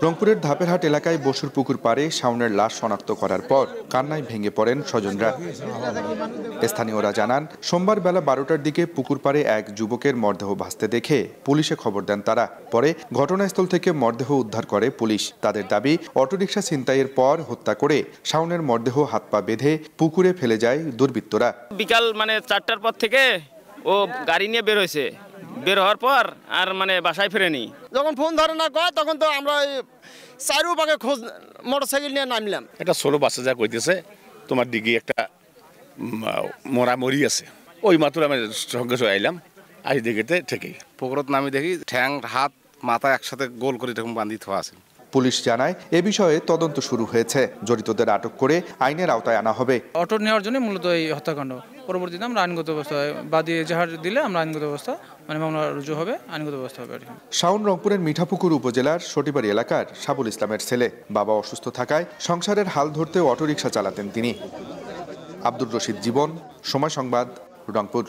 রংপুরের ধাপেরহাট এলাকায় বসুর পুকুর পাড়ে শাওনের লাশ শনাক্ত করার পর কান্নায় ভেঙে পড়েন স্বজনরা। স্থানীয়রা জানান, সোমবার বেলা 12টার দিকে পুকুর পাড়ে এক যুবকের মরদেহ ভাসতে দেখে পুলিশে খবর দেন তারা। পরে ঘটনাস্থল থেকে মরদেহ উদ্ধার করে পুলিশ। তাদের দাবি, অটোরিকশা ছিনতাইয়ের পর হত্যা করে শাওনের মরদেহ হাত পা বেঁধে পুকুরে ফেলে যায় দুর্বৃত্তরা। বিকাল 4টার পর থেকে ও গাড়ি নিয়ে বের হয়েছে। বের হওয়ার পর আর বাসায় ফেরেনি। যখন ফোন ধরে না কয় তখন তো আমরা চারুপাকে খোঁজ মোটরসাইকেল নিয়ে নামলাম। এটা ছোট বাচ্চা যা কইতেছে, তোমার দিকে একটা মরি আছে, ওই মাত্র আমি সঙ্গে সঙ্গে আইলাম, আই দেখেতে ঠিকই পুকুরত নামি দেখি ঠ্যাং হাত মাথা একসাথে গোল করে এরকম বান্ধি থোয়া আছে। পুলিশ জানায়, এ বিষয়ে তদন্ত শুরু হয়েছে। জড়িতদের আটক করে আইনের আওতায় আনা হবে। অটো নেওয়ার জন্য মূলত এই হত্যাকাণ্ড। পরবর্তীতে আমরা আইনগত ব্যবস্থা বাদী এজাহার দিলে আমরা আইনগত ব্যবস্থা মামলা রুজু হবে, আইনগত ব্যবস্থা হবে। শাওন রংপুরের মিঠাপুকুর উপজেলার সটিবাড়ি এলাকার সাবুল ইসলামের ছেলে। বাবা অসুস্থ থাকায় সংসারের হাল ধরতে অটোরিকশা চালাতেন তিনি। আব্দুর রশিদ জীবন, সময় সংবাদ, রংপুর।